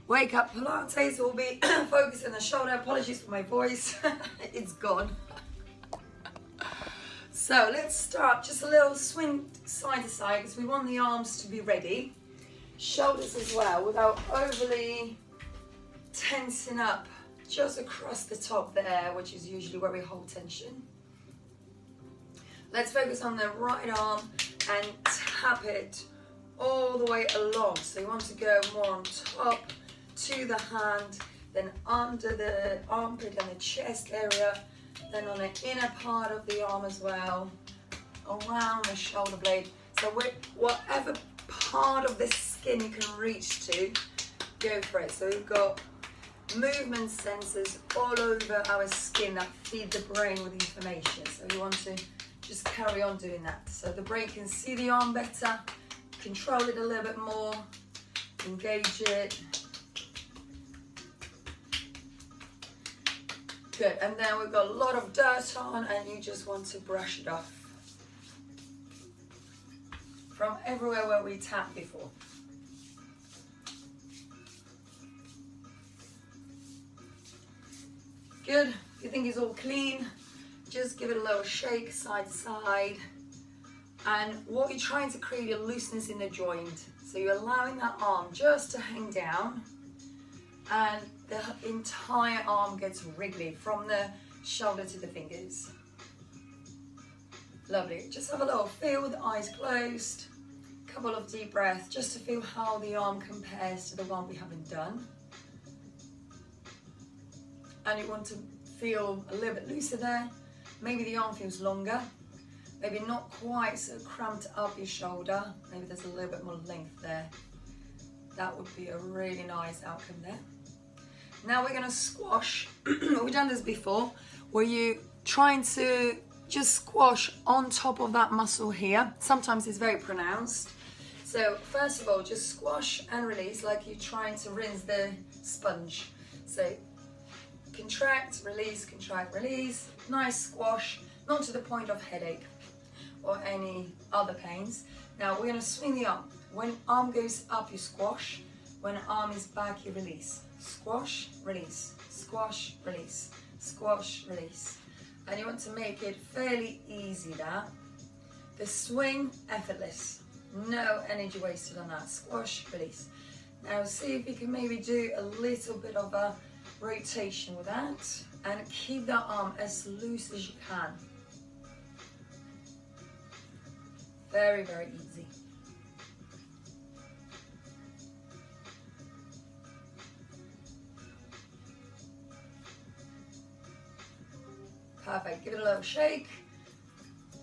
Wake Up Pilates will be focused on the shoulder. Apologies for my voice, it's gone. So let's start, just a little swing side to side because we want the arms to be ready. Shoulders as well, without overly tensing up just across the top there, which is usually where we hold tension. Let's focus on the right arm and tap it all the way along. So you want to go more on top to the hand, then under the armpit and the chest area, then on the inner part of the arm as well, around the shoulder blade. So whatever part of the skin you can reach to, go for it. So we've got movement sensors all over our skin that feed the brain with information. So you want to just carry on doing that. So the brain can see the arm better, control it a little bit more, engage it. Good, and then we've got a lot of dirt on and you just want to brush it off from everywhere where we tapped before. Good, if you think it's all clean, just give it a little shake side to side. And what you're trying to create a looseness in the joint. So you're allowing that arm just to hang down and the entire arm gets wriggly from the shoulder to the fingers. Lovely. Just have a little feel with the eyes closed. Couple of deep breaths just to feel how the arm compares to the one we haven't done. And you want to feel a little bit looser there. Maybe the arm feels longer. Maybe not quite so cramped up your shoulder. Maybe there's a little bit more length there. That would be a really nice outcome there. Now we're going to squash. We've done this before, where you're trying to just squash on top of that muscle here. Sometimes it's very pronounced. So first of all, just squash and release like you're trying to rinse the sponge. So contract, release, nice squash, not to the point of headache or any other pains. Now we're going to swing the arm. When arm goes up, you squash. When arm is back, you release. Squash, release, squash, release, squash, release. And you want to make it fairly easy there. The swing, effortless. No energy wasted on that. Squash, release. Now see if you can maybe do a little bit of a rotation with that and keep that arm as loose as you can. Very, very easy. Perfect, give it a little shake.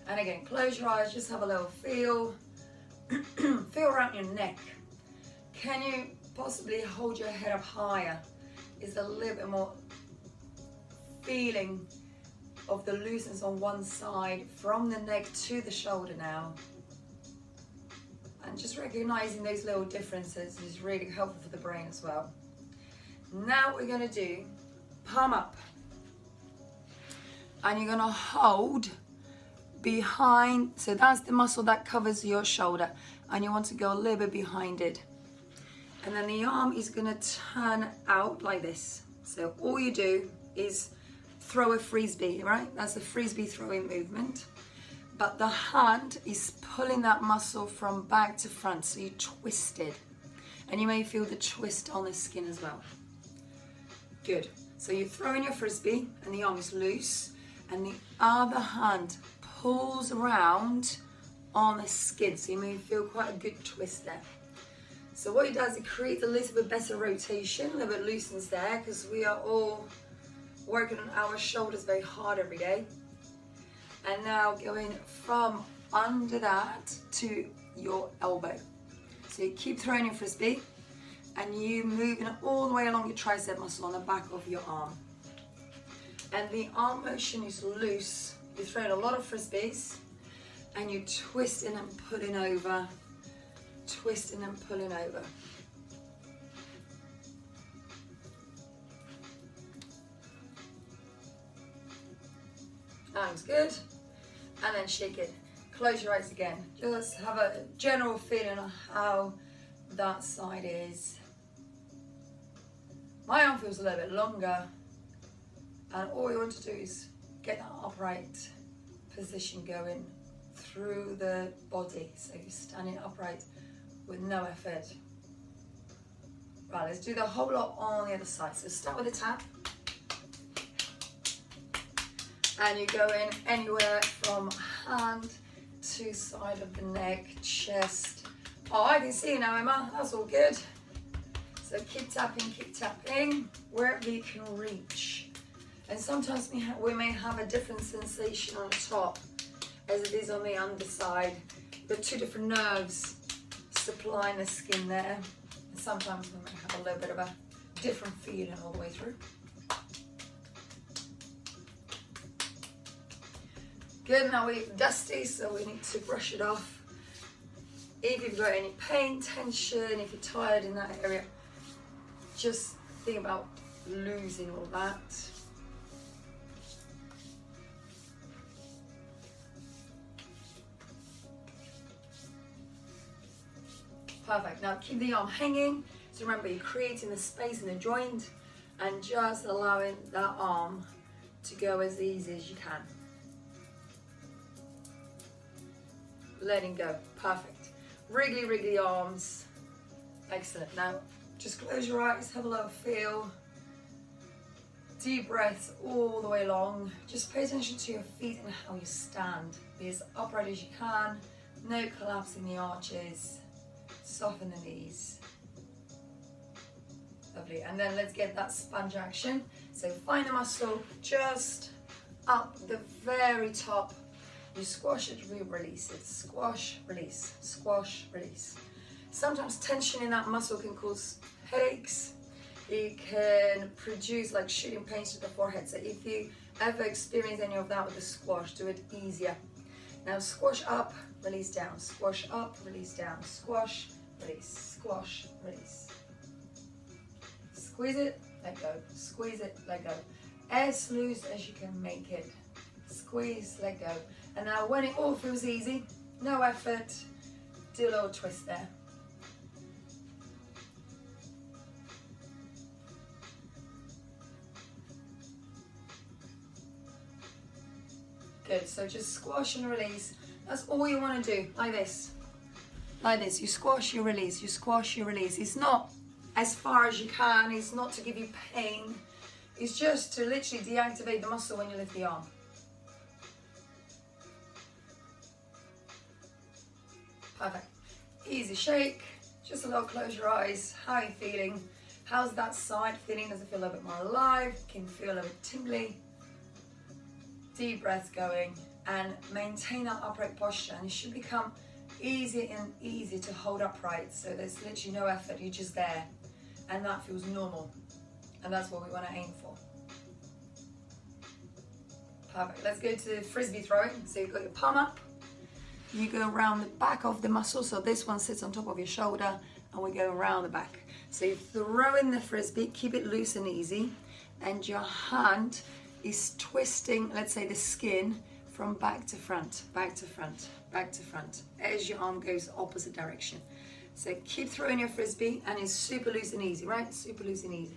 And again, close your eyes, just have a little feel. Feel around your neck. Can you possibly hold your head up higher? Is a little bit more feeling of the looseness on one side from the neck to the shoulder now. And just recognizing those little differences is really helpful for the brain as well. Now we're going to do palm up. And you're going to hold behind, so that's the muscle that covers your shoulder, and you want to go a little bit behind it. And then the arm is going to turn out like this. So all you do is throw a frisbee, right? That's a frisbee throwing movement. But the hand is pulling that muscle from back to front, so you twist it. And you may feel the twist on the skin as well. Good. So you're throwing your frisbee and the arm is loose, and the other hand pulls around on the skin, so you may feel quite a good twist there. So what it does, it creates a little bit better rotation, a little bit loosens there, because we are all working on our shoulders very hard every day. And now going from under that to your elbow. So you keep throwing your frisbee and you moving it all the way along your tricep muscle on the back of your arm. And the arm motion is loose. You're throwing a lot of frisbees and you're twisting and pulling over, twisting and pulling over. Sounds good. And then shake it. Close your eyes again. Just have a general feeling of how that side is. My arm feels a little bit longer, and all you want to do is get that upright position going through the body. So you're standing upright with no effort. Right, let's do the whole lot on the other side. So start with a tap. And you're going anywhere from hand to side of the neck, chest. Oh, I can see you now, Emma. That's all good. So keep tapping, wherever you can reach. And sometimes we may have a different sensation on the top as it is on the underside. There are two different nerves supplying the skin there. And sometimes we may have a little bit of a different feeling all the way through. Good, now we're dusty, so we need to brush it off. If you've got any pain, tension, if you're tired in that area, just think about losing all that. Perfect, now keep the arm hanging. So remember, you're creating the space in the joint and just allowing that arm to go as easy as you can. Letting go, perfect. Wriggly arms, excellent. Now, just close your eyes, have a little feel. Deep breaths all the way along. Just pay attention to your feet and how you stand. Be as upright as you can, no collapse in the arches. Soften the knees. Lovely, and then let's get that sponge action. So find the muscle just up the very top. You squash it, release it. Squash, release, squash, release. Sometimes tension in that muscle can cause headaches. It can produce like shooting pains to the forehead. So if you ever experience any of that with the squash, do it easier. Now squash up, release down. Squash up, release down. Squash, release. Squash, release. Squeeze it, let go. Squeeze it, let go. As loose as you can make it. Squeeze, let go. And now when it all feels easy, no effort, do a little twist there. Good, so just squash and release. That's all you want to do, like this. Like this, you squash, you release, you squash, you release. It's not as far as you can, it's not to give you pain. It's just to literally deactivate the muscle when you lift the arm. Perfect. Easy shake. Just a little close your eyes. How are you feeling? How's that side feeling? Does it feel a little bit more alive? Can you feel a little bit tingly? Deep breaths going and maintain that upright posture, and it should become easier and easier to hold upright. So there's literally no effort, you're just there, and that feels normal, and that's what we want to aim for. Perfect. Let's go to frisbee throwing. So you've got your palm up, you go around the back of the muscle, so this one sits on top of your shoulder, and we go around the back. So you throw in the frisbee, keep it loose and easy, and your hand is twisting, let's say, the skin from back to front, back to front, back to front, as your arm goes opposite direction. So keep throwing your frisbee, and it's super loose and easy, right? Super loose and easy.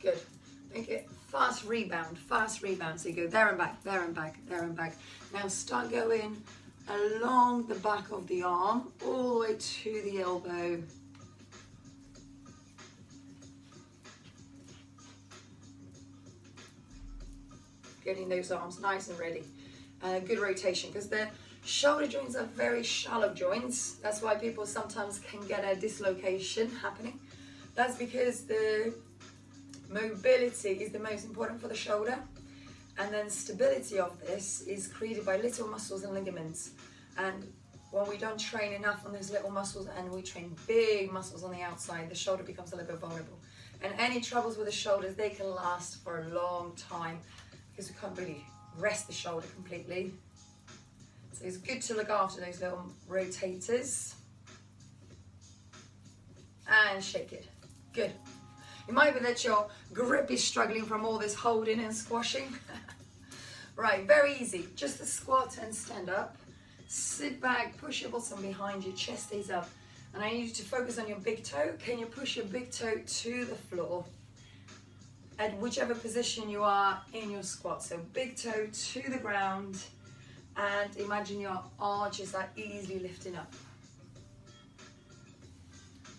Good. Make it fast rebound, fast rebound. So you go there and back, there and back, there and back. Now start going along the back of the arm, all the way to the elbow. Getting those arms nice and ready. Good rotation, because the shoulder joints are very shallow joints. That's why people sometimes can get a dislocation happening. That's because the mobility is the most important for the shoulder, and then stability of this is created by little muscles and ligaments. And when we don't train enough on those little muscles and we train big muscles on the outside, the shoulder becomes a little bit vulnerable. And any troubles with the shoulders, they can last for a long time, because we can't really rest the shoulder completely. So it's good to look after those little rotators. And shake it. Good. It might be that your grip is struggling from all this holding and squashing. Right, very easy. Just a squat and stand up. Sit back, push your bottom behind you, chest stays up. And I need you to focus on your big toe. Can you push your big toe to the floor? At whichever position you are in your squat. So big toe to the ground, and imagine your arches are easily lifting up.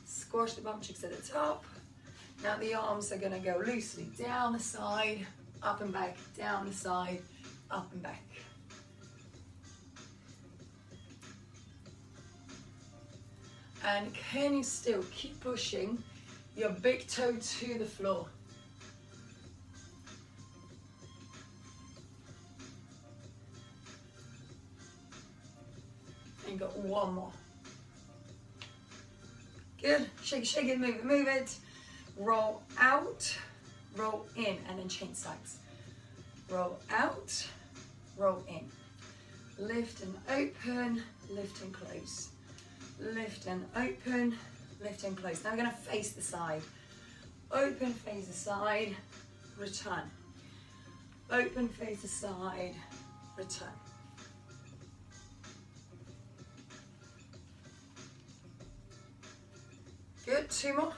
Squash the bum cheeks at the top. Now the arms are going to go loosely down the side, up and back, down the side, up and back. And can you still keep pushing your big toe to the floor? And got one more. Good. Shake it, shake it, move it, move it. Roll out, roll in, and then change sides. Roll out, roll in. Lift and open, lift and close. Lift and open, lift and close. Now we're going to face the side. Open, face the side, return. Open, face the side, return. Good, two more.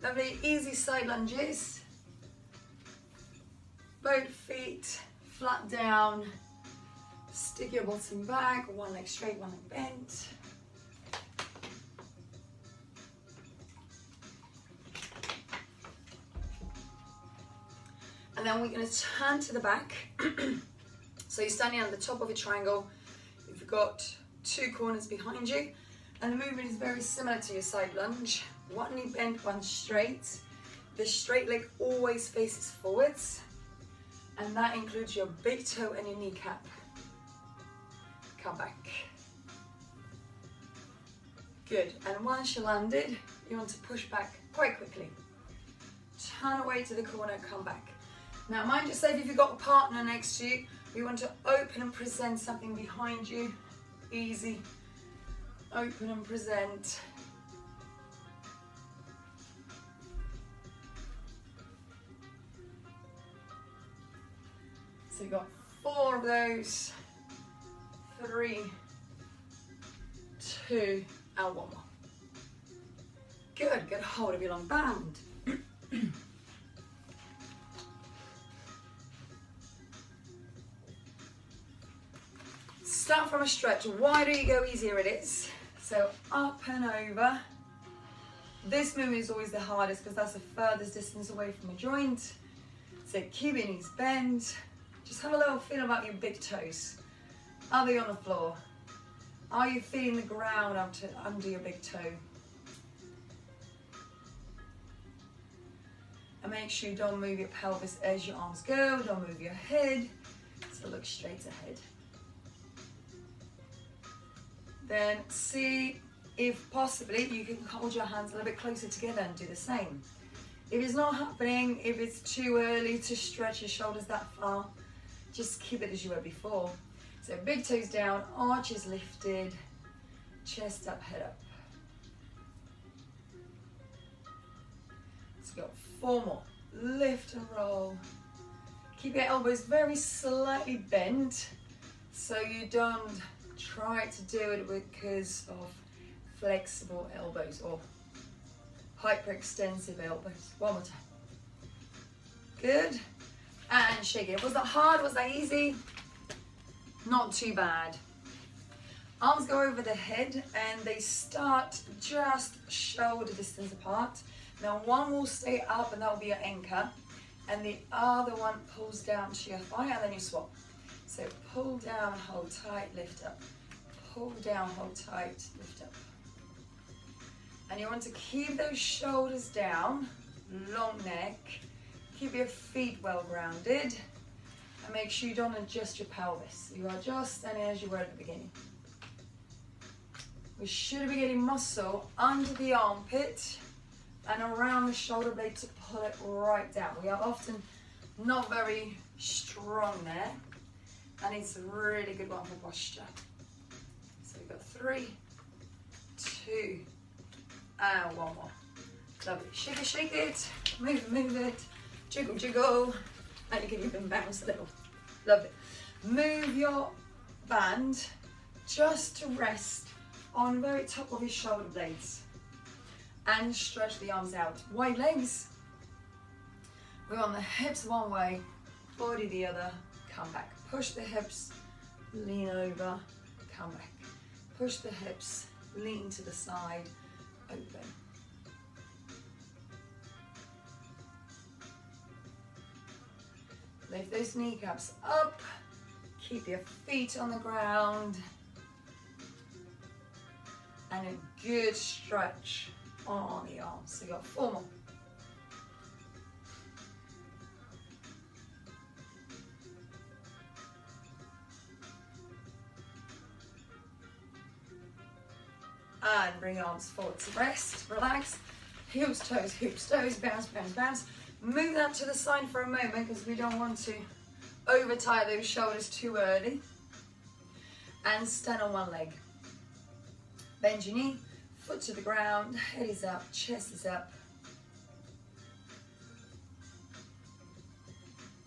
Lovely, easy side lunges. Both feet flat down. Stick your bottom back, one leg straight, one leg bent. And then we're going to turn to the back. So you're standing at the top of a triangle. You've got two corners behind you. And the movement is very similar to your side lunge. One knee bent, one straight. The straight leg always faces forwards. And that includes your big toe and your kneecap. Come back. Good. And once you landed, you want to push back quite quickly. Turn away to the corner, come back. Now mind yourself, if you've got a partner next to you, we want to open and present something behind you. Easy. Open and present. So you've got 4 of those. 3, 2, and 1 more. Good, get hold of your long band. Start from a stretch. Wider you go, easier it is. So up and over. This movement is always the hardest because that's the furthest distance away from a joint. So keep your knees bent. Just have a little feel about your big toes. Are they on the floor? Are you feeling the ground under your big toe? And make sure you don't move your pelvis as your arms go. Don't move your head. So look straight ahead. Then see if possibly you can hold your hands a little bit closer together and do the same. If it's not happening, if it's too early to stretch your shoulders that far, just keep it as you were before. So big toes down, arches lifted, chest up, head up. So we've got 4 more. Lift and roll. Keep your elbows very slightly bent so you don't try to do it because of flexible elbows or hyperextensive elbows. One more time. Good. And shake it. Was that hard? Was that easy? Not too bad. Arms go over the head and they start just shoulder distance apart. Now one will stay up and that will be your anchor, and the other one pulls down to your thigh, and then you swap. So pull down, hold tight, lift up. Pull down, hold tight, lift up. And you want to keep those shoulders down, long neck. Keep your feet well grounded. And make sure you don't adjust your pelvis. You are just standing as you were at the beginning. We should be getting muscle under the armpit and around the shoulder blade to pull it right down. We are often not very strong there, and it's a really good one for posture. So we've got 3, 2, and 1 more. Lovely. Shake it, move it, jiggle, jiggle. And you can even bounce a little. Love it. Move your band just to rest on the very top of your shoulder blades. And stretch the arms out. Wide legs. We're on the hips one way, body the other, come back. Push the hips, lean over, come back. Push the hips, lean to the side, open. Lift those kneecaps up, keep your feet on the ground, and a good stretch on the arms. So you got 4 more. And bring your arms forward to rest, relax, hoops, toes, bounce, bounce, bounce. Move that to the side for a moment because we don't want to over tie those shoulders too early. And stand on one leg. Bend your knee, foot to the ground, head is up, chest is up.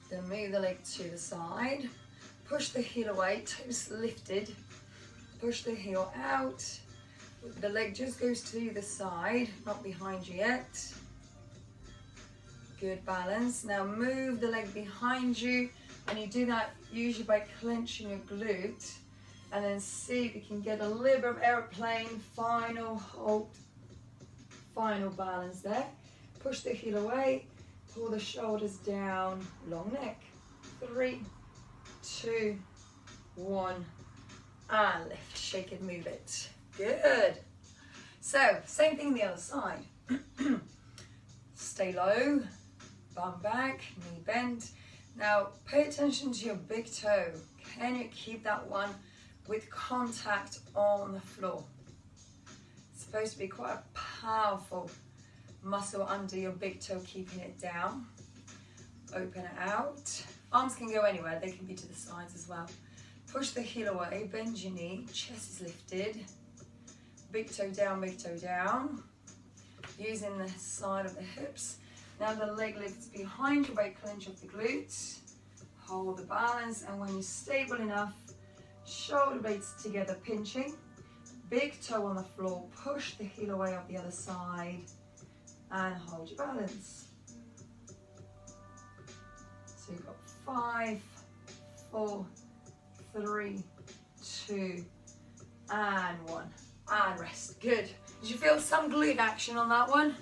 Then move the leg to the side. Push the heel away, toes lifted. Push the heel out. The leg just goes to the side, not behind you yet. Good balance. Now move the leg behind you, and you do that usually by clenching your glute, and then see if you can get a little bit of airplane, final hold, final balance there. Push the heel away, pull the shoulders down, long neck. 3, 2, 1, and lift, shake it, move it. Good. So, same thing the other side. Stay low, bum back, knee bent. Now, pay attention to your big toe. Can you keep that one with contact on the floor? It's supposed to be quite a powerful muscle under your big toe, keeping it down. Open it out. Arms can go anywhere, they can be to the sides as well. Push the heel away, bend your knee, chest is lifted. Big toe down, using the side of the hips. Now the leg lifts behind your weight, clench of the glutes, hold the balance, and when you're stable enough, shoulder blades together, pinching, big toe on the floor, push the heel away off the other side, and hold your balance. So you've got 5, 4, 3, 2, and 1. And rest. Good. Did you feel some glute action on that one?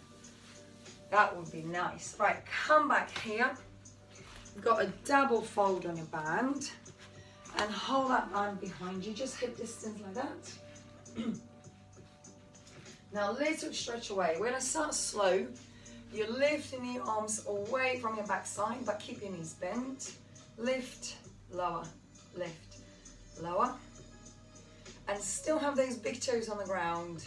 That would be nice. Right, come back here. You've got a double fold on your band, and hold that band behind you, just hip distance like that. Now little stretch away. We're going to start slow. You're lifting your arms away from your backside, but keep your knees bent. Lift, lower, lift, lower. And still have those big toes on the ground.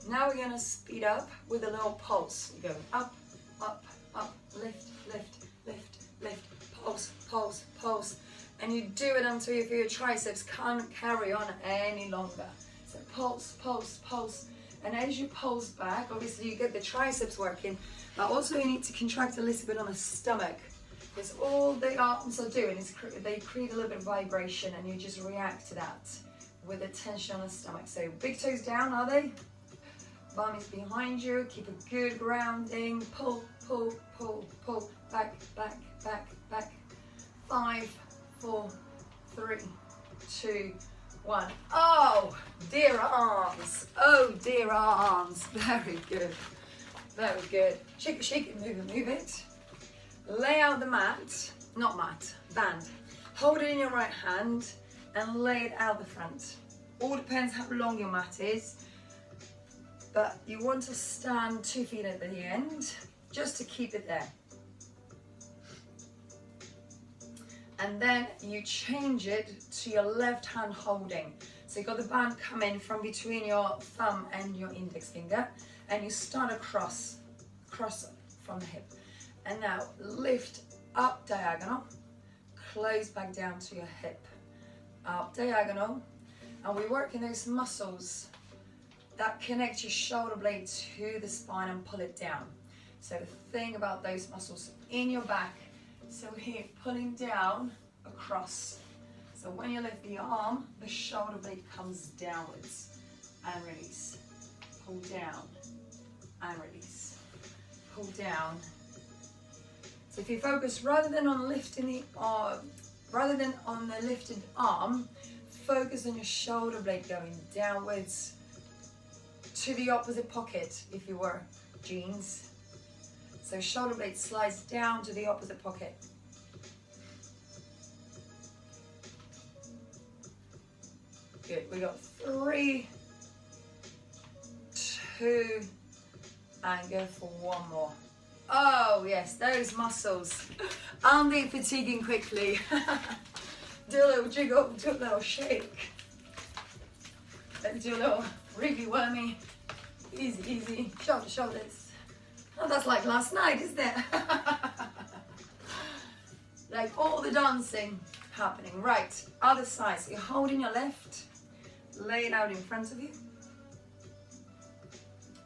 Now we're going to speed up with a little pulse. We go up, up, up, lift, lift, lift, lift, pulse, pulse, pulse. And you do it until you feel your triceps can't carry on any longer. So pulse, pulse, pulse. And as you pulse back, obviously you get the triceps working, but also you need to contract a little bit on the stomach. Because all the arms are doing is they create a little bit of vibration, and you just react to that with the tension on the stomach. So big toes down, are they? Bum is behind you. Keep a good grounding. Pull, pull, pull, pull. Back, back, back, back. 5, 4, 3, 2, 1. Oh, dear arms. Oh, dear arms. Very good. Very good. Shake it, shake it, move it, move it. Lay out the mat, not mat, band. Hold it in your right hand and lay it out the front. All depends how long your mat is, but you want to stand 2 feet at the end just to keep it there. And then you change it to your left hand holding. So you've got the band come in from between your thumb and your index finger, and you start across from the hip. And now lift up diagonal, close back down to your hip, up diagonal, and we work in those muscles that connect your shoulder blade to the spine and pull it down. So think about those muscles in your back. So here, pulling down across. So when you lift the arm, the shoulder blade comes downwards and release. Pull down and release. Pull down. So if you focus rather than on lifting the arm, rather than on the lifted arm, focus on your shoulder blade going downwards to the opposite pocket if you were jeans. So shoulder blade slides down to the opposite pocket. Good, we got 3, 2, and go for one more. Oh yes, those muscles. Aren't they fatiguing quickly? Do a little jiggle, do a little shake. Let's do a little wriggly wormy. Easy, easy. Shoulder, shoulders. Oh, that's like last night, isn't it? Like all the dancing happening. Right, other side. So you're holding your left, lay it out in front of you.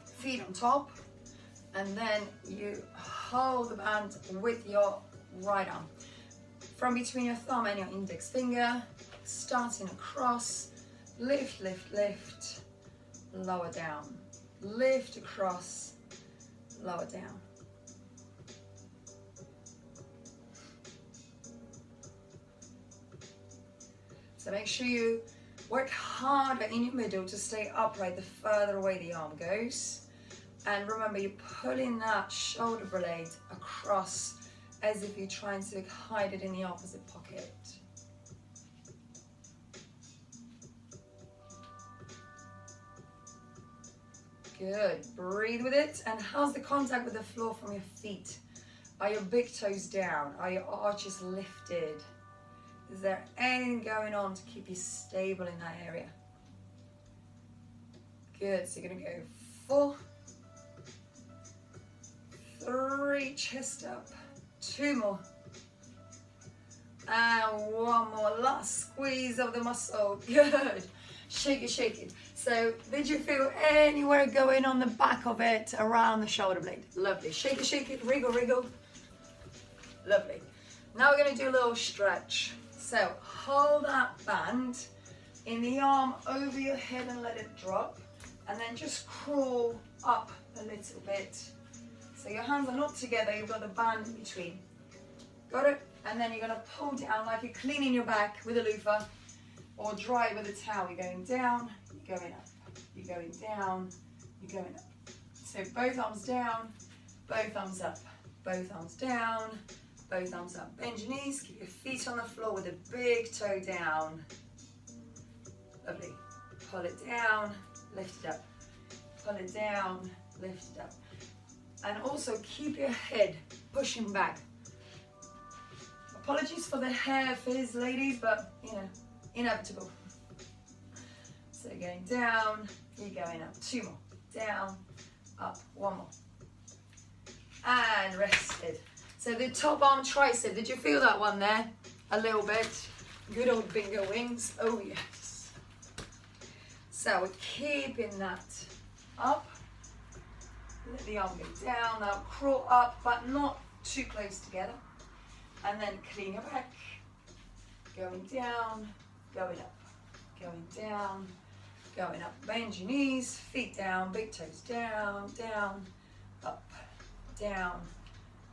Feet on top. And then you hold the band with your right arm. From between your thumb and your index finger, starting across, lift, lift, lift, lower down. Lift across, lower down. So make sure you work harder in your middle to stay upright the further away the arm goes. And remember, you're pulling that shoulder blade across as if you're trying to hide it in the opposite pocket. Good, breathe with it. And how's the contact with the floor from your feet? Are your big toes down? Are your arches lifted? Is there anything going on to keep you stable in that area? Good, so you're gonna go 4, 3, chest up, 2 more, and 1 more, last squeeze of the muscle. Good, shake it, shake it. So did you feel anywhere going on the back of it around the shoulder blade? Lovely, shake it, wriggle, wriggle. Lovely. Now we're going to do a little stretch. So hold that band in the arm over your head and let it drop, and then just crawl up a little bit. So your hands are not together, you've got the band in between. Got it? And then you're going to pull down like you're cleaning your back with a loofah or dry with a towel. You're going down, you're going up, you're going down, you're going up. So both arms down, both arms up, both arms down, both arms up. Bend your knees, keep your feet on the floor with a big toe down. Lovely. Pull it down, lift it up. Pull it down, lift it up. And also keep your head pushing back. Apologies for the hair fizz, ladies, but you know, inevitable. So going down, you're going up. 2 more. Down, up, 1 more. And rested. So the top arm tricep, did you feel that one there? A little bit. Good old bingo wings. Oh yes. So we're keeping that up. Let the arm go down. Now crawl up, but not too close together. And then clean your back. Going down, going up. Going down, going up. Bend your knees, feet down, big toes down, down, up, down,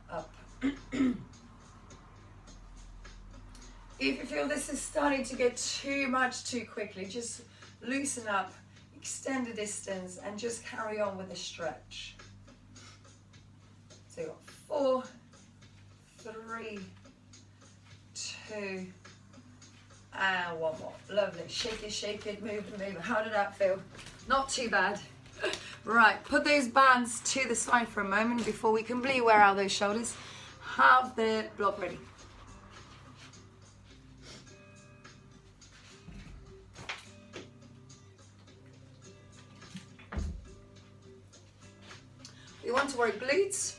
up. If you feel this is starting to get too much too quickly, just loosen up, extend the distance, and just carry on with the stretch. So you've got 4, 3, 2, and 1 more. Lovely. Shake it, move it, move it. How did that feel? Not too bad. Right, put those bands to the side for a moment before we completely wear out those shoulders. Have the block ready. We want to work glutes,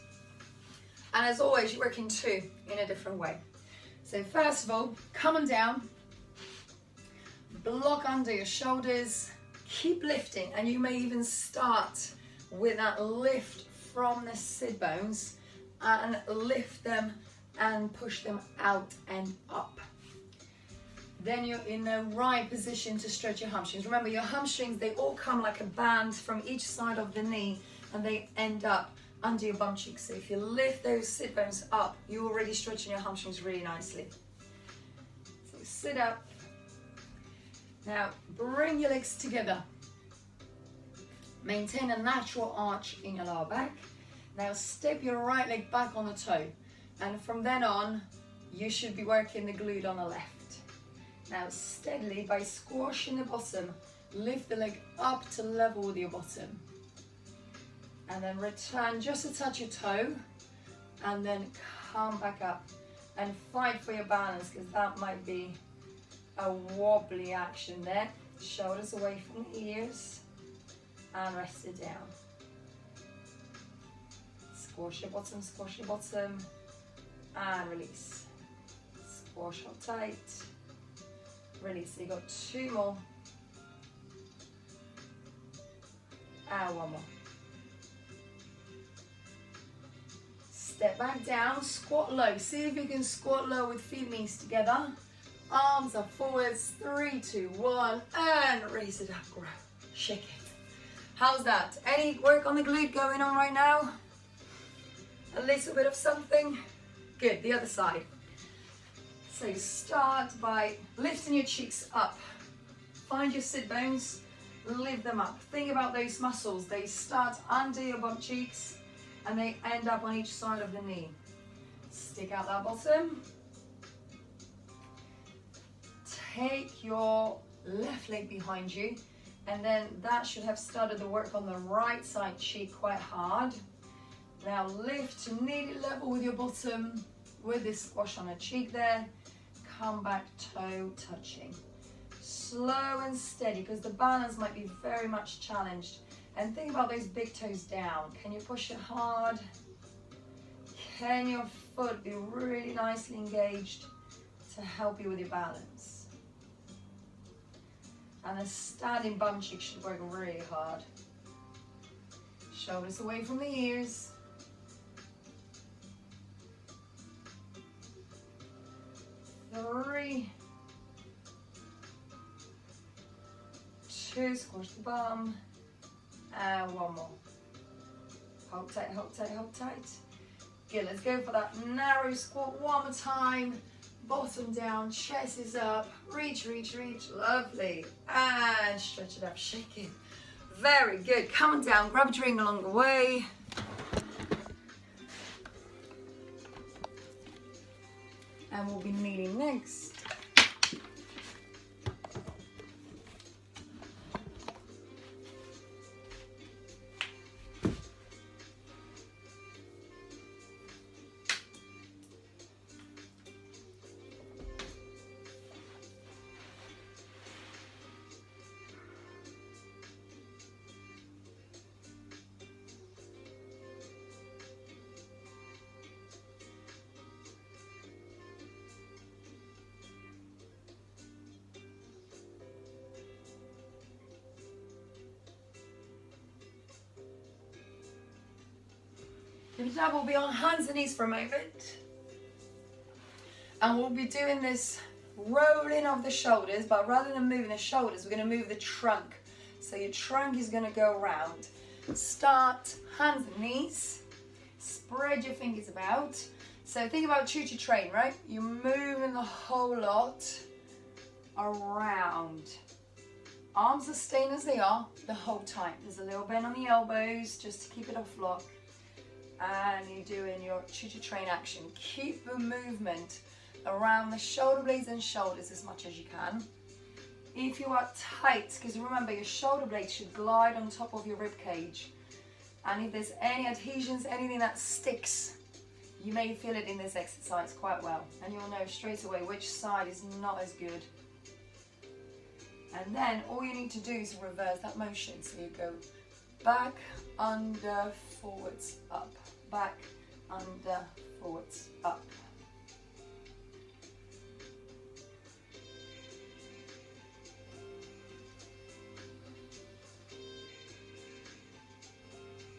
and as always, you're working 2 in a different way. So first of all, come on down, block under your shoulders, keep lifting, and you may even start with that lift from the sit bones and lift them and push them out and up. Then you're in the right position to stretch your hamstrings. Remember, your hamstrings, they all come like a band from each side of the knee and they end up under your bum cheeks. So if you lift those sit bones up, you're already stretching your hamstrings really nicely. So sit up. Now bring your legs together. Maintain a natural arch in your lower back. Now step your right leg back on the toe. And from then on, you should be working the glute on the left. Now steadily, by squashing the bottom, lift the leg up to level with your bottom. And then return just to touch your toe, and then come back up and fight for your balance, because that might be a wobbly action there. Shoulders away from the ears and rest it down. Squash your bottom and release. Squash up tight, release. So you got 2 more and 1 more. Step back down, squat low. See if you can squat low with feet knees together. Arms up forwards, 3, 2, 1, and raise it up, grow, shake it. How's that? Any work on the glute going on right now? A little bit of something? Good, the other side. So start by lifting your cheeks up. Find your sit bones, lift them up. Think about those muscles. They start under your bum cheeks and they end up on each side of the knee. Stick out that bottom. Take your left leg behind you, and then that should have started the work on the right side cheek quite hard. Now lift to nearly level with your bottom with this squash on the cheek there. Come back, toe touching. Slow and steady, because the balance might be very much challenged. And think about those big toes down. Can you push it hard? Can your foot be really nicely engaged to help you with your balance? And the standing bum cheek should work really hard. Shoulders away from the ears. Three, 2, squash the bum, and 1 more. Hold tight, hold tight, hold tight. Good, let's go for that narrow squat one more time. Bottom down, chest is up, reach, reach, reach, lovely. And stretch it up, shake it. Very good, come down, grab a drink along the way. And we'll be kneeling next. We'll be on hands and knees for a moment, and we'll be doing this rolling of the shoulders, but rather than moving the shoulders, we're going to move the trunk. So your trunk is going to go around. Start hands and knees, spread your fingers about. So think about choo-choo train, right? You're moving the whole lot around. Arms are staying as they are the whole time. There's a little bend on the elbows just to keep it off lock. And you're doing your choo-choo train action. Keep the movement around the shoulder blades and shoulders as much as you can. If you are tight, because remember your shoulder blades should glide on top of your rib cage. And if there's any adhesions, anything that sticks, you may feel it in this exercise quite well. And you'll know straight away which side is not as good. And then all you need to do is reverse that motion. So you go back, under, forwards, up. Back, under, forwards, up.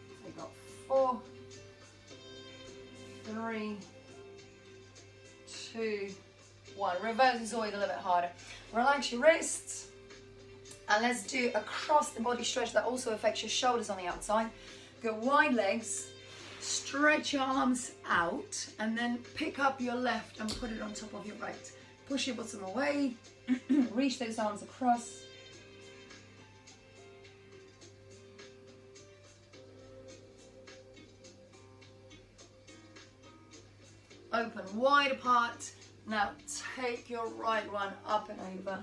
So you've got 4, 3, 2, 1. Reverse is always a little bit harder. Relax your wrists. And let's do across the body stretch that also affects your shoulders on the outside. Go wide legs, stretch your arms out, and then pick up your left and put it on top of your right. Push your bottom away, reach those arms across. Open wide apart. Now take your right one up and over.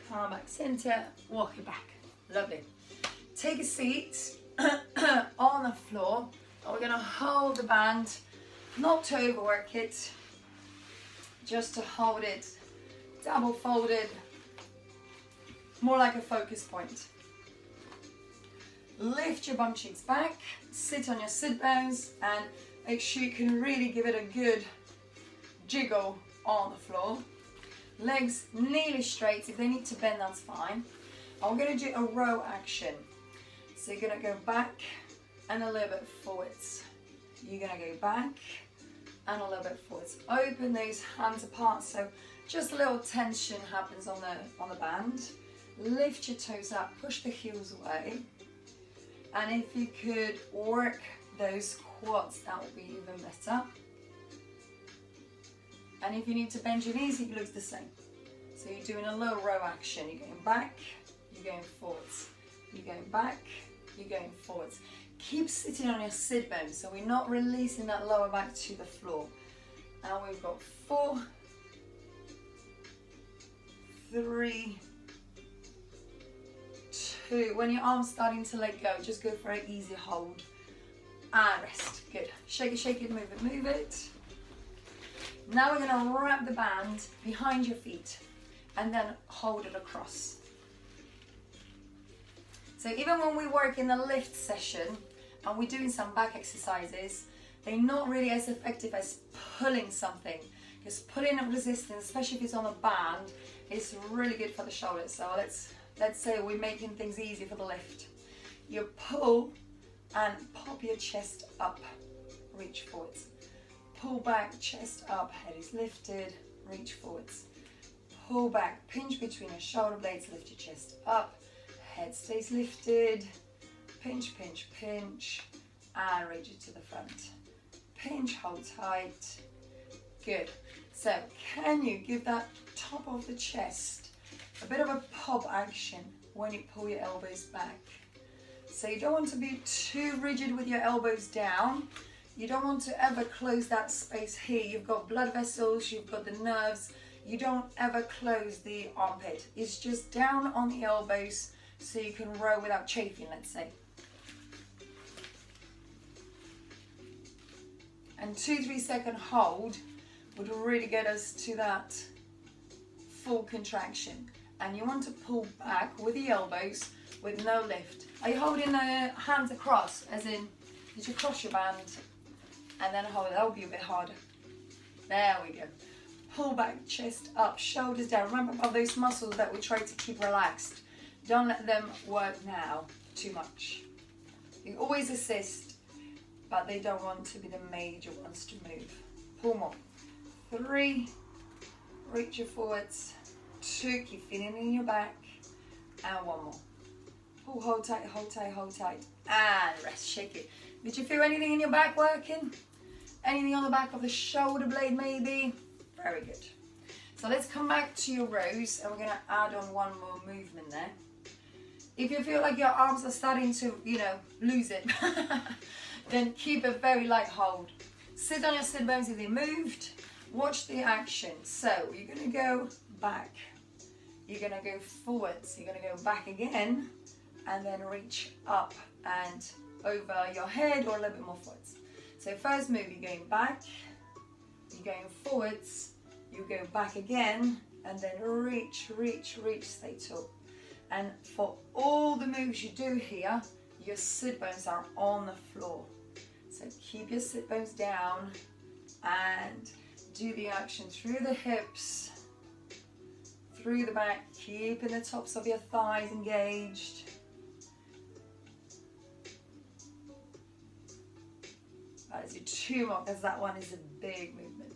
Come back center, walk it back. Lovely. Take a seat on the floor. We're going to hold the band, not to overwork it, just to hold it double folded, more like a focus point. Lift your bum cheeks back, sit on your sit bones, and make sure you can really give it a good jiggle on the floor. Legs nearly straight. If they need to bend, that's fine. And we're going to do a row action. So you're going to go back and a little bit forwards. You're going to go back and a little bit forwards. Open those hands apart so just a little tension happens on the band. Lift your toes up, push the heels away. And if you could work those quads, that would be even better. And if you need to bend your knees, it looks the same. So you're doing a little row action. You're going back, you're going forwards. You're going back, you're going forwards. Keep sitting on your sit bones, so we're not releasing that lower back to the floor. Now we've got 4, 3, 2. When your arm's starting to let go, just go for an easy hold. And rest. Good. Shake it, move it, move it. Now we're going to wrap the band behind your feet and then hold it across. So even when we work in the lift session and we're doing some back exercises, they're not really as effective as pulling something. Because pulling up resistance, especially if it's on a band, is really good for the shoulders. So let's say we're making things easy for the lift. You pull and pop your chest up, reach forwards. Pull back, chest up, head is lifted, reach forwards. Pull back, pinch between your shoulder blades, lift your chest up, head stays lifted, pinch, pinch, pinch, and reach it to the front. Pinch, hold tight, good. So can you give that top of the chest a bit of a pop action when you pull your elbows back? So you don't want to be too rigid with your elbows down. You don't want to ever close that space here. You've got blood vessels, you've got the nerves. You don't ever close the armpit. It's just down on the elbows so you can row without chafing, let's say. And 2-3 second hold would really get us to that full contraction. And you want to pull back with the elbows with no lift. Are you holding the hands across, as in, did you cross your band? And then hold it, that will be a bit harder. There we go. Pull back, chest up, shoulders down. Remember about those muscles that we try to keep relaxed. Don't let them work now too much. You always assist, but they don't want to be the major ones to move. Pull more. 3, reach your forwards. 2, keep feeling in your back. And 1 more. Pull, hold tight, hold tight, hold tight. And rest, shake it. Did you feel anything in your back working? Anything on the back of the shoulder blade maybe? Very good. So let's come back to your rows and we're going to add on 1 more movement there. If you feel like your arms are starting to, lose it, then keep a very light hold. Sit on your sit bones if they moved. Watch the action. So you're going to go back. You're going to go forwards. You're going to go back again and then reach up and over your head or a little bit more forwards. So first move, you're going back, you're going forwards, you go back again, and then reach, reach, reach, stay tall. And for all the moves you do here, your sit bones are on the floor. So keep your sit bones down and do the action through the hips, through the back, keeping the tops of your thighs engaged. Let's do 2 more because that one is a big movement.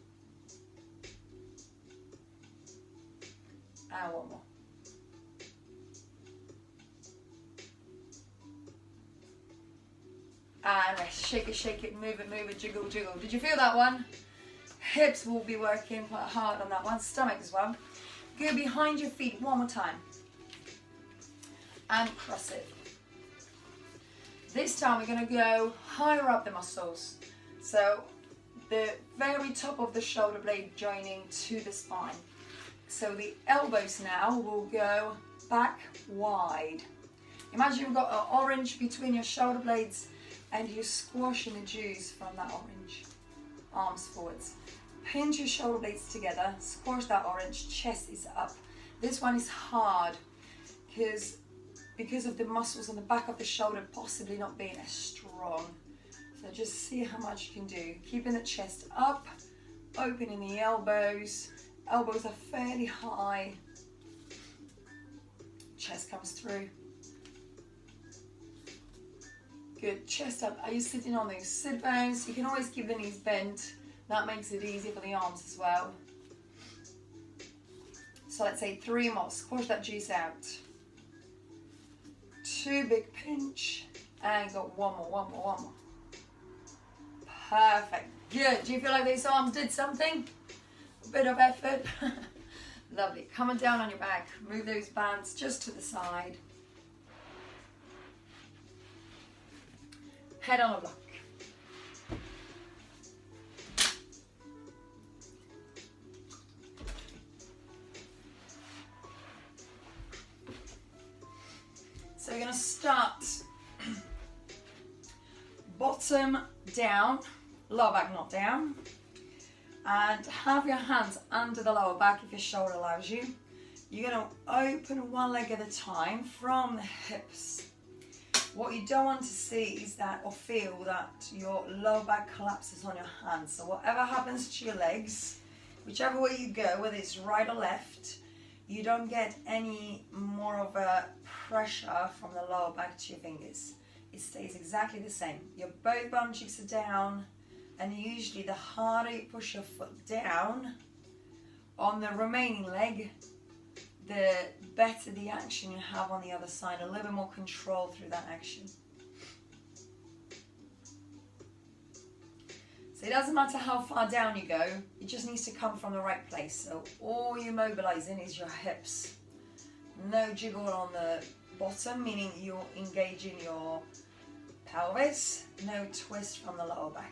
And 1 more. And shake it, move it, jiggle. Did you feel that one? Hips will be working quite hard on that one. Stomach as well. Go behind your feet 1 more time. And cross it. This time we're going to go higher up the muscles. So the very top of the shoulder blade joining to the spine. So the elbows now will go back wide. Imagine you've got an orange between your shoulder blades and you're squashing the juice from that orange. Arms forwards. Pinch your shoulder blades together, squash that orange, chest is up. This one is hard because of the muscles on the back of the shoulder possibly not being as strong. So just see how much you can do. Keeping the chest up, opening the elbows. Elbows are fairly high. Chest comes through. Good, chest up. Are you sitting on those sit bones? You can always keep the knees bent. That makes it easier for the arms as well. So let's say 3 more. Squash that juice out. 2 big pinch. And got 1 more. Perfect. Good. Do you feel like these arms did something? A bit of effort. Lovely. Coming down on your back. Move those bands just to the side. Head on a block. So we're going to start bottom down, lower back not down, and have your hands under the lower back if your shoulder allows you. You're going to open one leg at a time from the hips. What you don't want to see is that, or feel that, your lower back collapses on your hands. So whatever happens to your legs, whichever way you go, whether it's right or left, you don't get any more of a pressure from the lower back to your fingers. It stays exactly the same. Your both bum cheeks are down, and usually the harder you push your foot down on the remaining leg, the better the action you have on the other side, a little bit more control through that action. So it doesn't matter how far down you go, it just needs to come from the right place. So all you're mobilizing is your hips. No jiggle on the bottom, meaning you're engaging your pelvis. No twist from the lower back.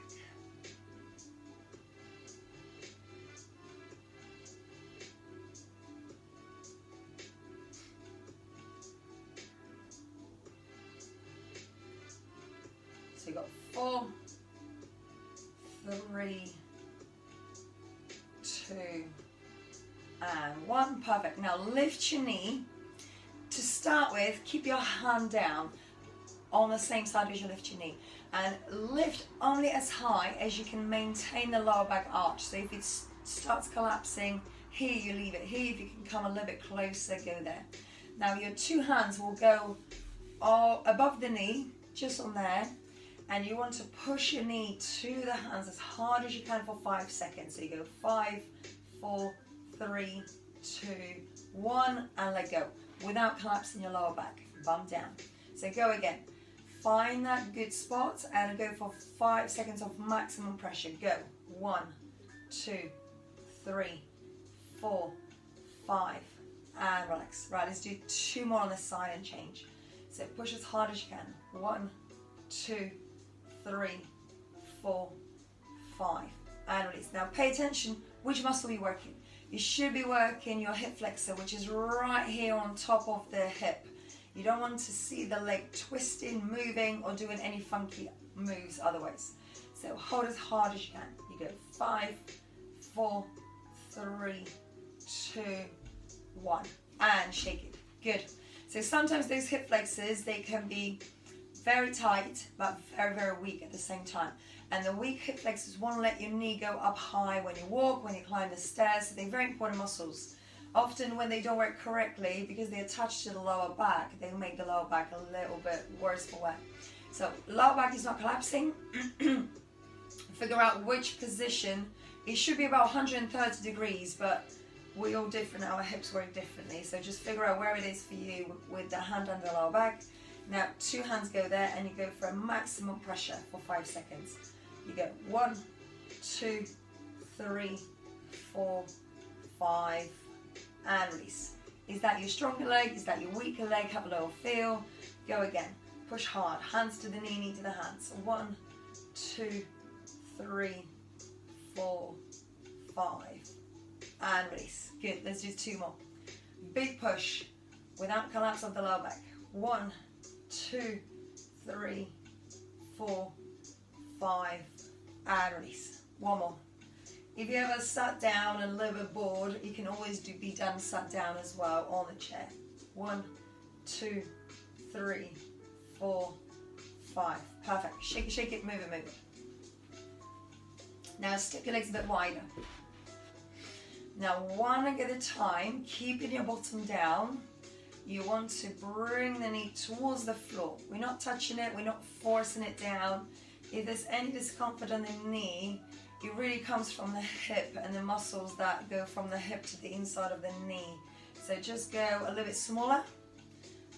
So you've got 4, 3, 2, and 1. Perfect. Now lift your knee. To start with, keep your hand down on the same side as you lift your knee. And lift only as high as you can maintain the lower back arch. So if it starts collapsing, here you leave it. Here, if you can come a little bit closer, go there. Now your 2 hands will go above the knee, just on there. And you want to push your knee to the hands as hard as you can for 5 seconds. So you go 5, 4, 3, 2, 1, and let go. Without collapsing your lower back, bum down. So go again. Find that good spot and go for 5 seconds of maximum pressure. Go. 1, 2, 3, 4, 5, and relax. Right, let's do 2 more on this side and change. So push as hard as you can. 1, 2, 3, 4, 5, and release. Now pay attention, which muscle are you working? You should be working your hip flexor, which is right here on top of the hip. You don't want to see the leg twisting, moving, or doing any funky moves otherwise. So hold as hard as you can. You go 5, 4, 3, 2, 1, and shake it. Good. So sometimes those hip flexors, they can be very tight, but very, very weak at the same time. And the weak hip flexors won't let your knee go up high when you walk, when you climb the stairs. So they're very important muscles. Often when they don't work correctly, because they're attached to the lower back, they make the lower back a little bit worse for wear. So lower back is not collapsing. Figure out which position. It should be about 130 degrees, but we're all different. Our hips work differently. So just figure out where it is for you with the hand under the lower back. Now 2 hands go there and you go for a maximum pressure for 5 seconds. You go 1, 2, 3, 4, 5, and release. Is that your stronger leg? Is that your weaker leg? Have a little feel. Go again. Push hard. Hands to the knee to the hands. 1, 2, 3, 4, 5, and release. Good. Let's do 2 more. Big push without collapse of the lower back. 1, 2, 3, 4, 5, and release. 1 more. If you ever sat down and a little bit bored, you can always be done sat down as well on the chair. 1, 2, 3, 4, 5. Perfect. Shake it, shake it, move it, move it. Now stick your legs a bit wider. Now 1 leg at a time, keeping your bottom down. You want to bring the knee towards the floor. We're not touching it, we're not forcing it down. If there's any discomfort on the knee, it really comes from the hip and the muscles that go from the hip to the inside of the knee. So just go a little bit smaller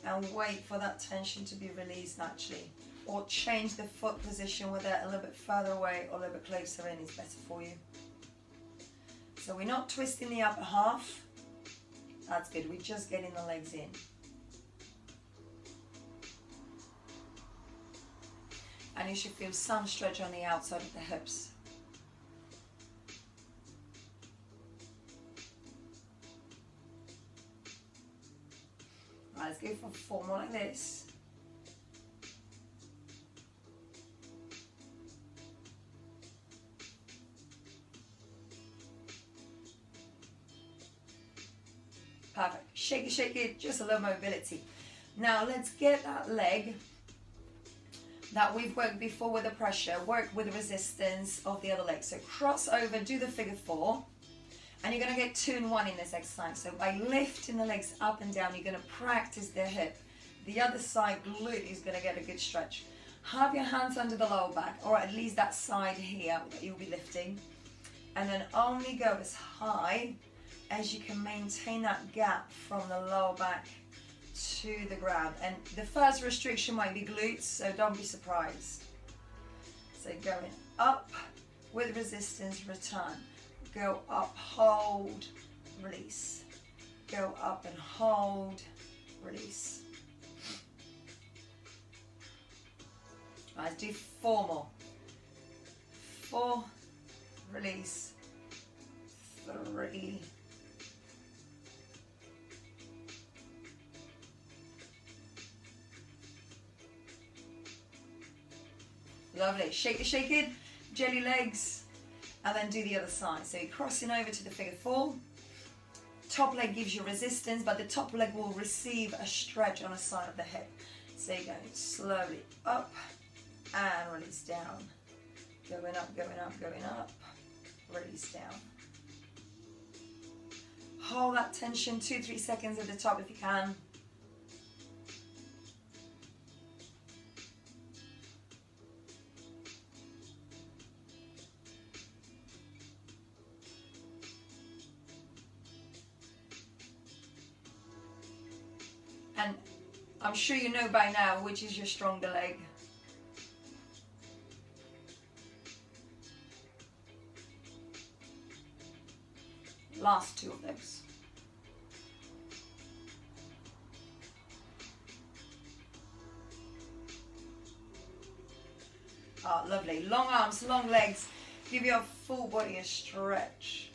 and wait for that tension to be released naturally. Or change the foot position with it a little bit further away or a little bit closer in is better for you. So we're not twisting the upper half. That's good, we're just getting the legs in. And you should feel some stretch on the outside of the hips. Right, let's go for 4 more like this. Perfect. Shake it, just a little mobility. Now let's get that leg that we've worked before with the pressure, work with the resistance of the other leg. So cross over, do the figure 4, and you're going to get 2 in 1 in this exercise. So by lifting the legs up and down, you're going to practice the hip. The other side glute is going to get a good stretch. Have your hands under the lower back, or at least that side here that you'll be lifting, and then only go as high as you can maintain that gap from the lower back to the ground. And the first restriction might be glutes, so don't be surprised. So going up with resistance, return. Go up, hold, release. Go up and hold, release. Right, let's do 4 more. 4, release, 3, lovely. Shake it, jelly legs, and then do the other side. So you're crossing over to the figure 4. Top leg gives you resistance, but the top leg will receive a stretch on the side of the hip. So you're going slowly up and release down. Going up, going up, going up, release down. Hold that tension 2-3 seconds at the top if you can. And I'm sure you know by now which is your stronger leg. Last 2 of those. Oh, lovely. Long arms, long legs. Give your full body a stretch.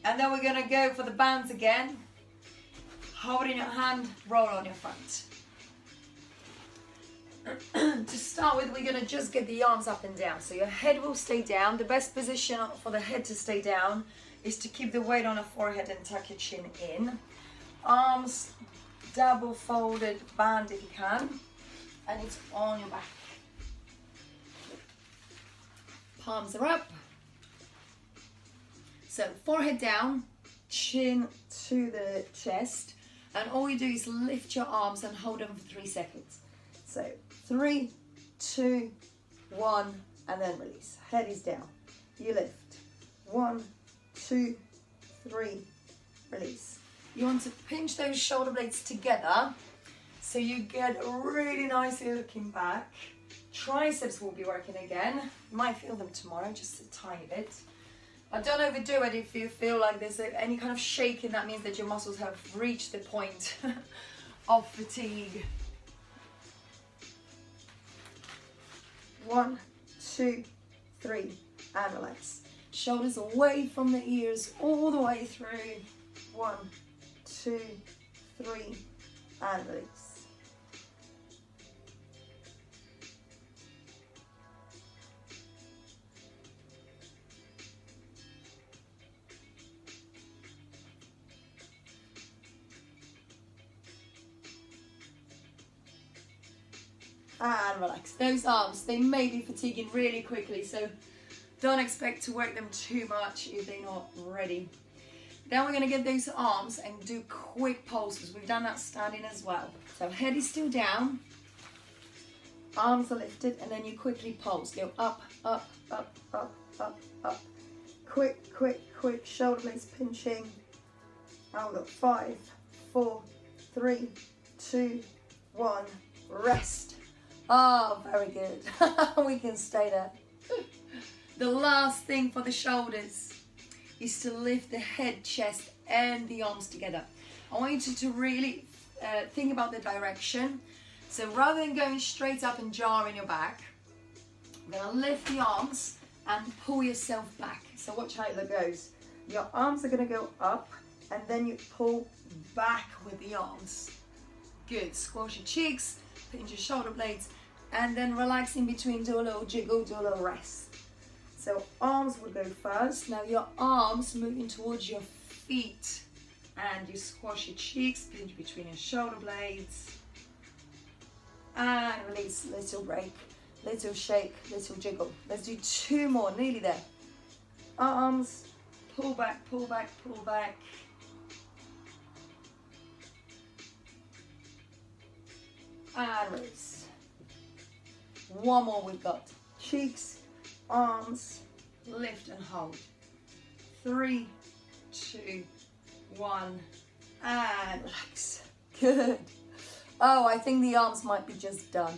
And then we're going to go for the bands again. Hold it in your hand, roll on your front. To start with, we're going to just get the arms up and down. So your head will stay down. The best position for the head to stay down is to keep the weight on the forehead and tuck your chin in. Arms double folded band if you can, and it's on your back. Palms are up. So forehead down, chin to the chest, and all you do is lift your arms and hold them for 3 seconds. So 3, 2, 1, and then release. Head is down. You lift. 1, 2, 3, release. You want to pinch those shoulder blades together so you get really nicely looking back. Triceps will be working again. You might feel them tomorrow, just a tiny bit. But don't overdo it. If you feel like there's any kind of shaking, that means that your muscles have reached the point of fatigue. 1, 2, 3, and relax. Shoulders away from the ears all the way through. 1, 2, 3, and release. And relax. Those arms, they may be fatiguing really quickly, so don't expect to work them too much if they're not ready. Then we're going to get those arms and do quick pulses. We've done that standing as well. So head is still down, arms are lifted, and then you quickly pulse. Go up, up, up, up, up, up. Quick, quick, quick. Shoulder blades pinching. And we've got 5, 4, 3, 2, 1. Rest. Oh, very good. We can stay there. The last thing for the shoulders is to lift the head, chest, and the arms together. I want you to really think about the direction. So rather than going straight up and jarring your back, you're going to lift the arms and pull yourself back. So watch how it goes. Your arms are going to go up, and then you pull back with the arms. Good. Squash your cheeks, pinch your shoulder blades, and then relax in between, do a little jiggle, do a little rest. So arms will go first. Now your arms moving towards your feet, and you squash your cheeks, pinch between your shoulder blades, and release. Little break, little shake, little jiggle. Let's do 2 more, nearly there. Arms, pull back, pull back, pull back. And release. 1 more we've got. Cheeks, arms, lift and hold. 3, 2, 1, and relax. Good. Oh, I think the arms might be just done.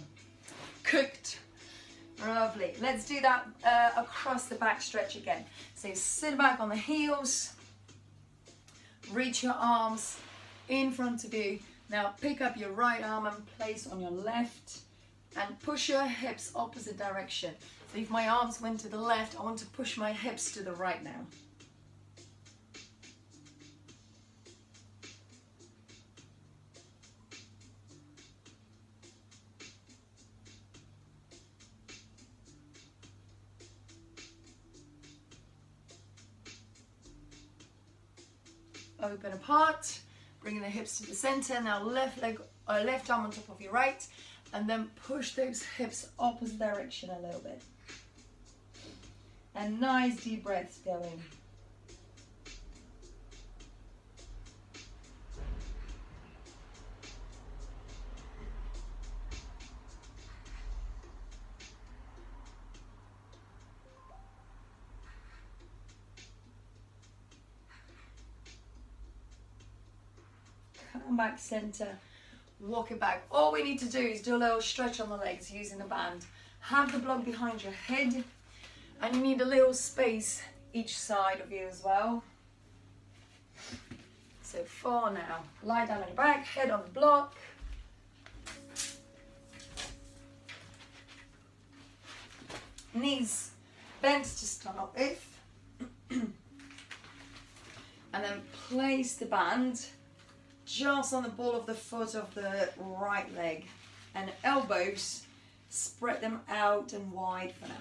Cooked. Lovely. Let's do that across the back stretch again. So sit back on the heels. Reach your arms in front of you. Now pick up your right arm and place on your left, and push your hips opposite direction. So if my arms went to the left, I want to push my hips to the right now. Open apart, bringing the hips to the center. Now left arm on top of your right, and then push those hips opposite direction a little bit. And nice deep breaths going. Come back center, walk it back. All we need to do is do a little stretch on the legs using the band. Have the block behind your head, and you need a little space each side of you as well. So 4 now. Lie down on your back, head on the block. Knees bent to start with. And then place the band just on the ball of the foot of the right leg, and elbows, spread them out and wide for now.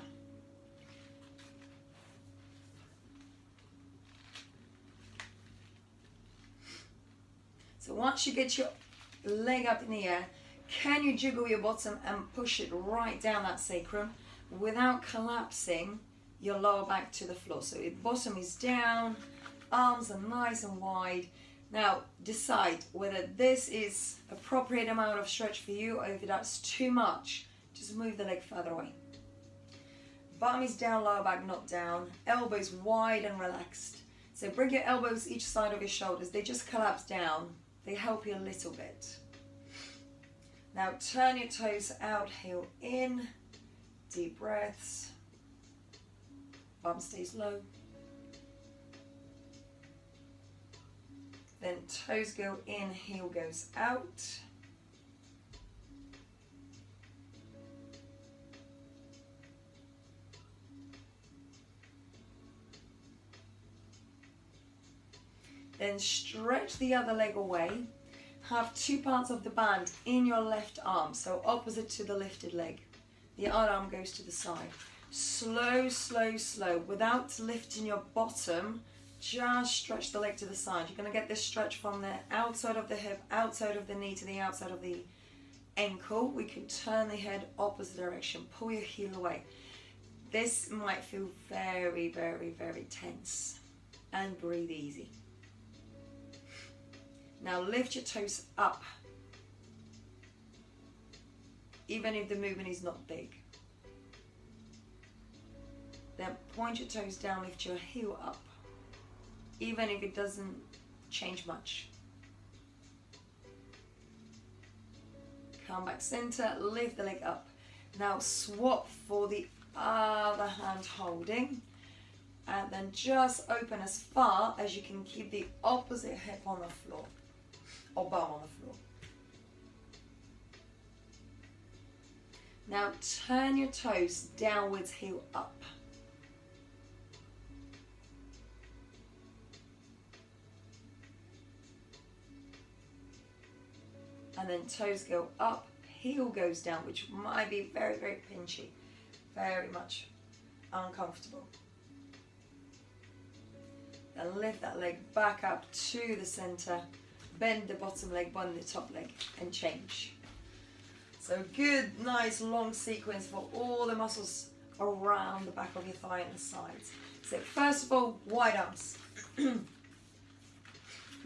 So once you get your leg up in the air. Can you jiggle your bottom and push it right down that sacrum without collapsing your lower back to the floor? So your bottom is down, arms are nice and wide. Now decide whether this is appropriate amount of stretch for you, or if that's too much, just move the leg further away. Bottom is down, lower back not down, elbows wide and relaxed. So bring your elbows each side of your shoulders, they just collapse down, they help you a little bit. Now turn your toes out, heel in, deep breaths, bum stays low. Then toes go in, heel goes out. Then stretch the other leg away. Have two parts of the band in your left arm, so opposite to the lifted leg. The other arm goes to the side. Slow, slow, slow. Without lifting your bottom, just stretch the leg to the side. You're going to get this stretch from the outside of the hip, outside of the knee to the outside of the ankle. We can turn the head opposite direction. Pull your heel away. This might feel very, very, very tense. And breathe easy. Now lift your toes up, even if the movement is not big. Then point your toes down, lift your heel up, even if it doesn't change much. Come back center, lift the leg up. Now swap for the other hand holding, and then just open as far as you can keep the opposite hip on the floor. Or bum on the floor. Now turn your toes downwards, heel up. And then toes go up, heel goes down, which might be very, very pinchy, very much uncomfortable. Then lift that leg back up to the center. Bend the bottom leg, bend the top leg, and change. So good, nice, long sequence for all the muscles around the back of your thigh and the sides. So first of all, wide arms.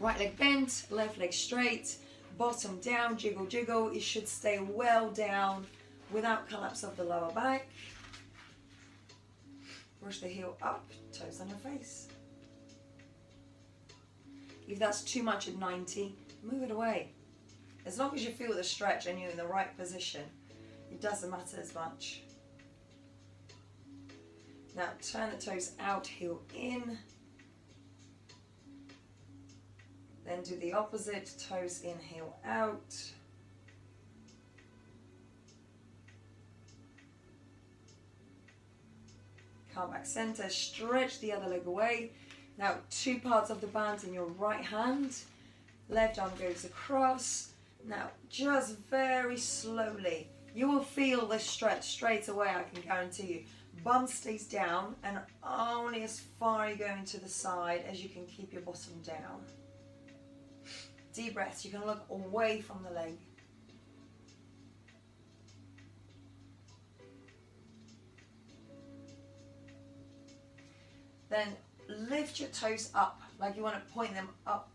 Right leg bent, left leg straight, bottom down, jiggle, jiggle. It should stay well down without collapse of the lower back. Push the heel up, toes on your face. If that's too much at 90, move it away. As long as you feel the stretch and you're in the right position, it doesn't matter as much. Now turn the toes out, heel in. Then do the opposite, toes in, heel out. Come back center, stretch the other leg away. Now, two parts of the band in your right hand. Left arm goes across. Now, just very slowly, you will feel this stretch straight away, I can guarantee you. Bum stays down and only as far you going to the side as you can keep your bottom down. Deep breaths, you can look away from the leg. Then lift your toes up, like you want to point them up.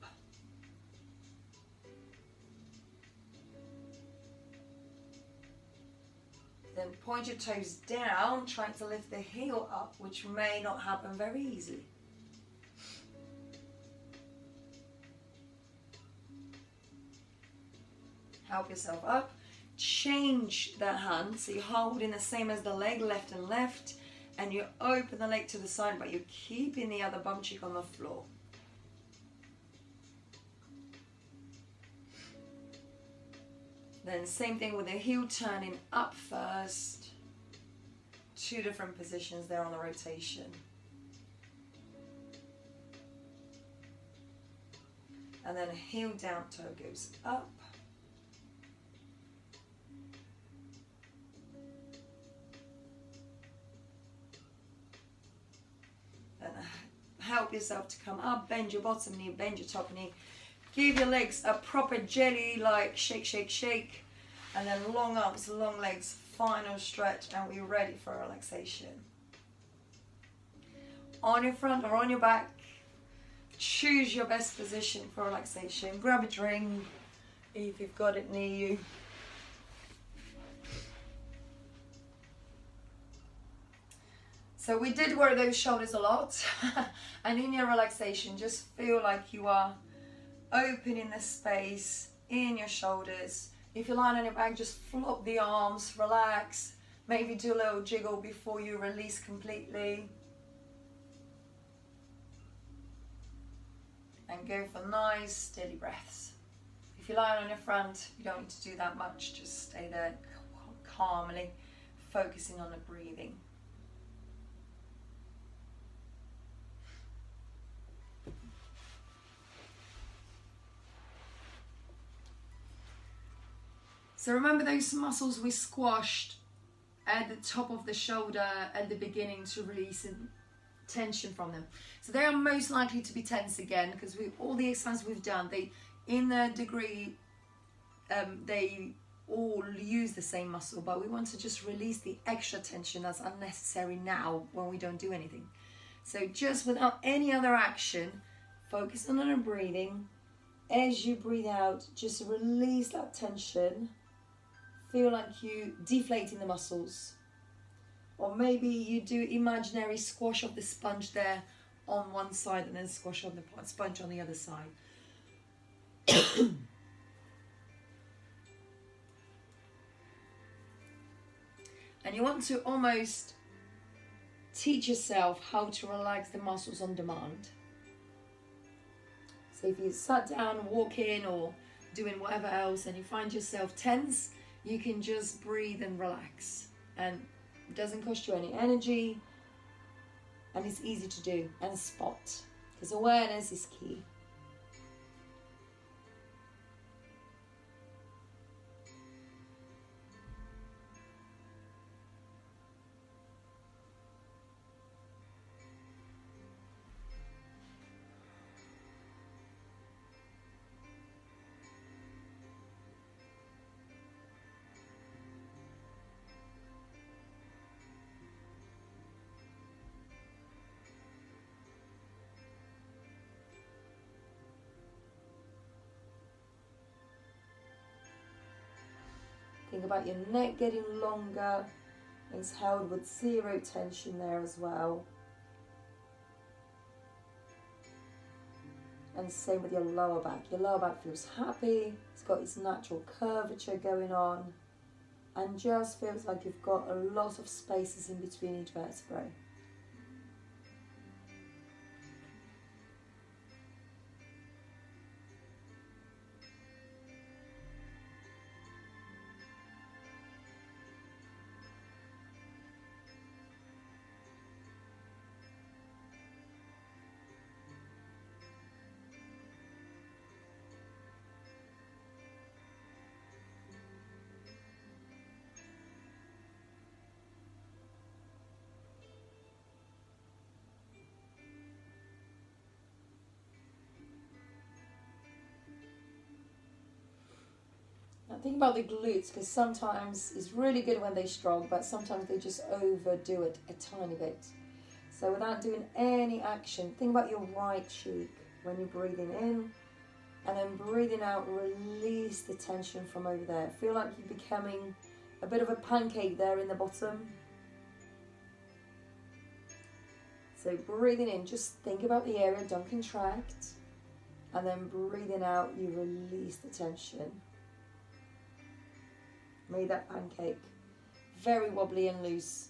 Then point your toes down, trying to lift the heel up, which may not happen very easily. Help yourself up. Change the hand, so you're holding the same as the leg, left and left. And you open the leg to the side, but you're keeping the other bum cheek on the floor. Then same thing with the heel turning up first. Two different positions there on the rotation. And then heel down, toe goes up. Help yourself to come up, bend your bottom knee, bend your top knee. Give your legs a proper jelly, like shake, shake, shake. And then long arms, long legs, final stretch, and we're ready for relaxation. On your front or on your back, choose your best position for relaxation. Grab a drink if you've got it near you. So we did work those shoulders a lot. And in your relaxation, just feel like you are opening the space in your shoulders. If you're lying on your back, just flop the arms, relax. Maybe do a little jiggle before you release completely. And go for nice, steady breaths. If you're lying on your front, you don't need to do that much. Just stay there calmly, focusing on the breathing. So remember those muscles we squashed at the top of the shoulder at the beginning to release tension from them. So they are most likely to be tense again because all the exercises we've done, in the degree, they all use the same muscle, but we want to just release the extra tension that's unnecessary now when we don't do anything. So just without any other action, focus on your breathing. As you breathe out, just release that tension. Feel like you deflating the muscles. Or maybe you do imaginary squash of the sponge there on one side and then squash on the sponge on the other side. And you want to almost teach yourself how to relax the muscles on demand. So if you sat down, walking or doing whatever else and you find yourself tense, you can just breathe and relax. And it doesn't cost you any energy. And it's easy to do and spot. Because awareness is key. Think about your neck getting longer. It's held with zero tension there as well. And same with your lower back. Your lower back feels happy. It's got its natural curvature going on. And just feels like you've got a lot of spaces in between each vertebrae. Think about the glutes, because sometimes it's really good when they're strong, but sometimes they just overdo it a tiny bit. So without doing any action, think about your right cheek when you're breathing in, and then breathing out, release the tension from over there. Feel like you're becoming a bit of a pancake there in the bottom. So breathing in, just think about the area, don't contract, and then breathing out, you release the tension. Made that pancake very wobbly and loose.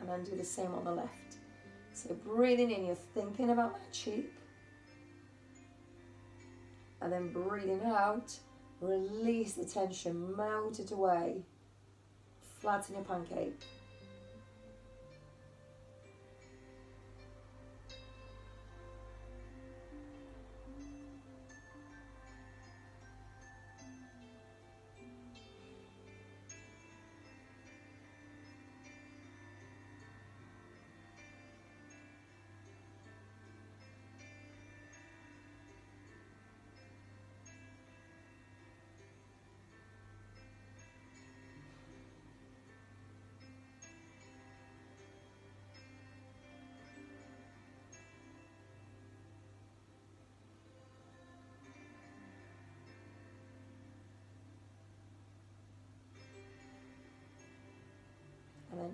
And then do the same on the left. So breathing in, you're thinking about that cheek. And then breathing out, release the tension, melt it away, flatten your pancake.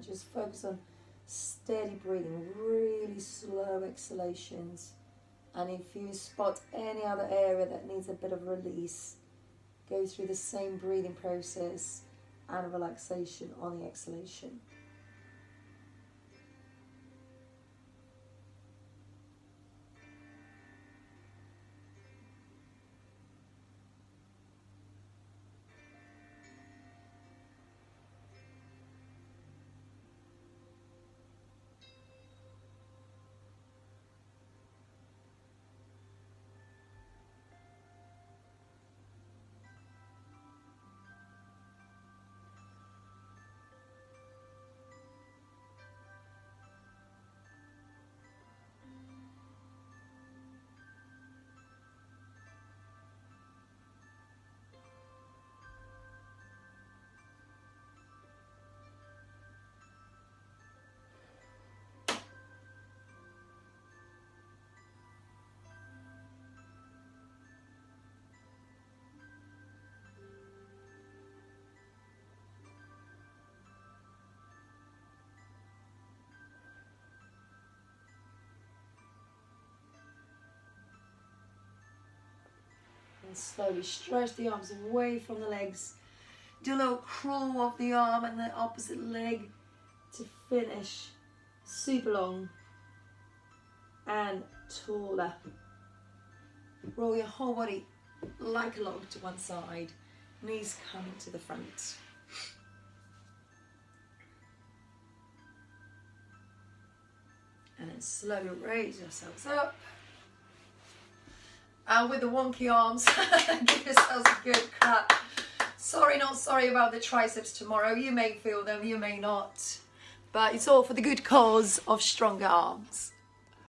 just focus on steady breathing, really slow exhalations. And if you spot any other area that needs a bit of release, go through the same breathing process and relaxation on the exhalation. And slowly stretch the arms away from the legs. Do a little crawl of the arm and the opposite leg to finish super long and taller. Roll your whole body like a log to one side, knees coming to the front. And then slowly raise yourselves up. And with the wonky arms, give yourselves a good clap. Sorry, not sorry about the triceps tomorrow. You may feel them, you may not. But it's all for the good cause of stronger arms.